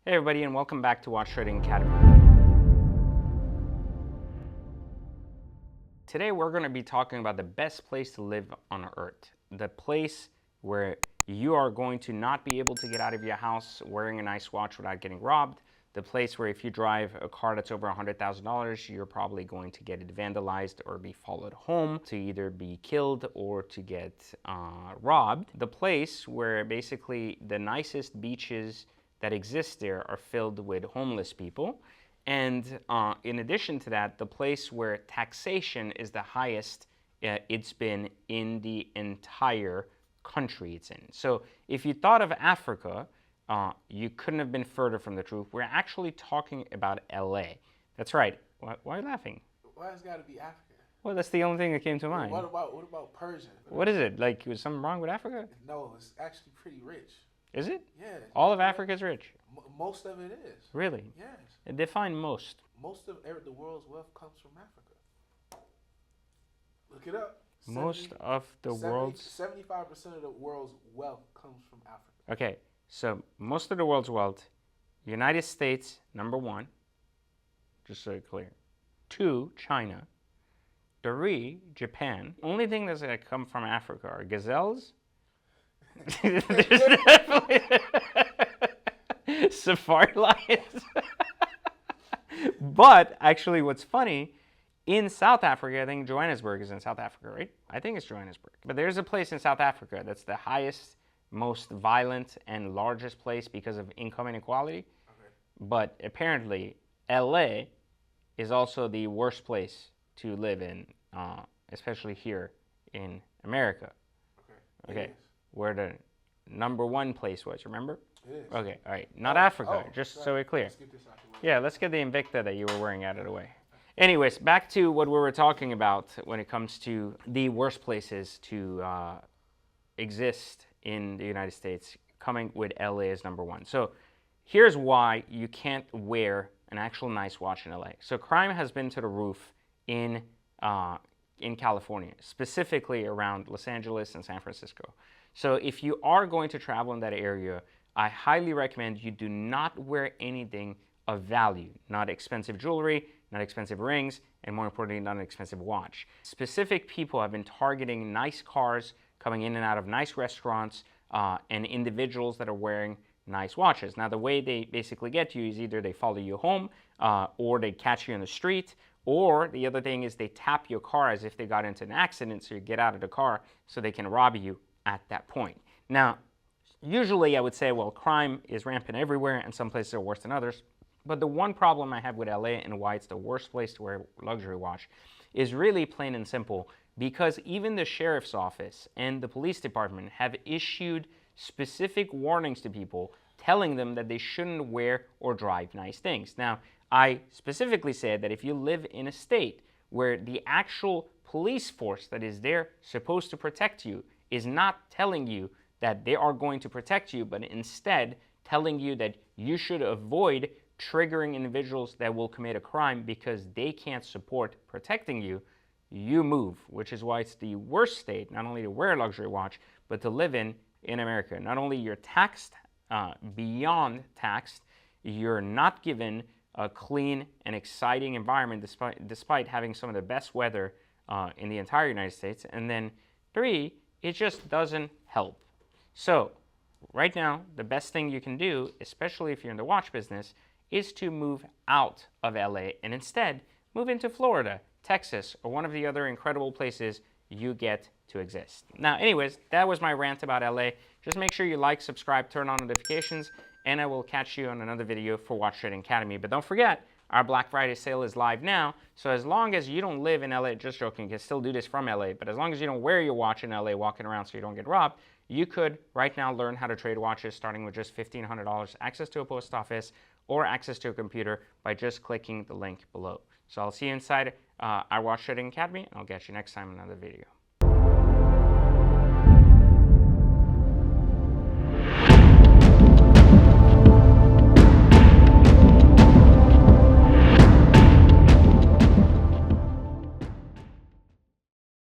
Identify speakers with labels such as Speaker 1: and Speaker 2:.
Speaker 1: Hey everybody, and welcome back to Watch Trading Academy. Today we're going to be talking about the best place to live on earth. The place where you are going to not be able to get out of your house wearing a nice watch without getting robbed. The place where if you drive a car that's over $100,000, you're probably going to get it vandalized or be followed home to either be killed or to get robbed. The place where basically the nicest beaches that exist there are filled with homeless people. And in addition to that, the place where taxation is the highest it's been in the entire country it's in. So if you thought of Africa, you couldn't have been further from the truth. We're actually talking about LA. That's right. Why are you laughing?
Speaker 2: Why has it got to be Africa?
Speaker 1: Well, that's the only thing that came to mind.
Speaker 2: What about Persia?
Speaker 1: What is it? Like, was something wrong with Africa?
Speaker 2: No, it's actually pretty rich.
Speaker 1: Is it?
Speaker 2: Yeah.
Speaker 1: All of Africa is rich?
Speaker 2: Most of it is.
Speaker 1: Really?
Speaker 2: Yes.
Speaker 1: Define most.
Speaker 2: Most of the world's wealth comes from Africa. Look it up.
Speaker 1: Most of the world's...
Speaker 2: 75% of the world's wealth comes from Africa.
Speaker 1: Okay, so most of the world's wealth, United States, number 1, just so it's clear. 2, China. 3, Japan. Only thing that's going to come from Africa are gazelles. There's definitely safari lions. But actually what's funny, in South Africa, I think Johannesburg is in South Africa, right? I think it's Johannesburg. But there's a place in South Africa that's the highest, most violent, and largest place because of income inequality. Okay. But apparently, LA is also the worst place to live in, especially here in America. Okay. Where the number 1 place was, remember?
Speaker 2: It is.
Speaker 1: Okay, all right. Not Africa, just
Speaker 2: sorry.
Speaker 1: so we're clear.
Speaker 2: Let's get this out the way.
Speaker 1: Yeah, let's get the Invicta that you were wearing out of the way. Anyways, back to what we were talking about when it comes to the worst places to exist in the United States, coming with LA as number 1. So here's why you can't wear an actual nice watch in LA. So crime has been to the roof in California, specifically around Los Angeles and San Francisco. So if you are going to travel in that area, I highly recommend you do not wear anything of value, not expensive jewelry, not expensive rings, and more importantly, not an expensive watch. Specific people have been targeting nice cars, coming in and out of nice restaurants, and individuals that are wearing nice watches. Now, the way they basically get you is either they follow you home, or they catch you in the street, or the other thing is they tap your car as if they got into an accident, so you get out of the car so they can rob you at that point. Now, usually I would say, well, crime is rampant everywhere and some places are worse than others. But the one problem I have with LA and why it's the worst place to wear a luxury watch is really plain and simple, because even the sheriff's office and the police department have issued specific warnings to people telling them that they shouldn't wear or drive nice things. Now, I specifically said that if you live in a state where the actual police force that is there supposed to protect you is not telling you that they are going to protect you, but instead telling you that you should avoid triggering individuals that will commit a crime because they can't support protecting you, you move, which is why it's the worst state, not only to wear a luxury watch, but to live in America. Not only you're taxed, beyond taxed, you're not given a clean and exciting environment despite having some of the best weather in the entire United States. And then 3, it just doesn't help. So right now, the best thing you can do, especially if you're in the watch business, is to move out of LA and instead move into Florida, Texas, or one of the other incredible places you get to exist. Now, anyways, that was my rant about LA. Just make sure you like, subscribe, turn on notifications, and I will catch you on another video for Watch Trading Academy. But don't forget, our Black Friday sale is live now, so as long as you don't live in LA, just joking, you can still do this from LA, but as long as you don't wear your watch in LA walking around so you don't get robbed, you could right now learn how to trade watches starting with just $1,500, access to a post office, or access to a computer by just clicking the link below. So I'll see you inside our Watch Trading Academy, and I'll catch you next time in another video.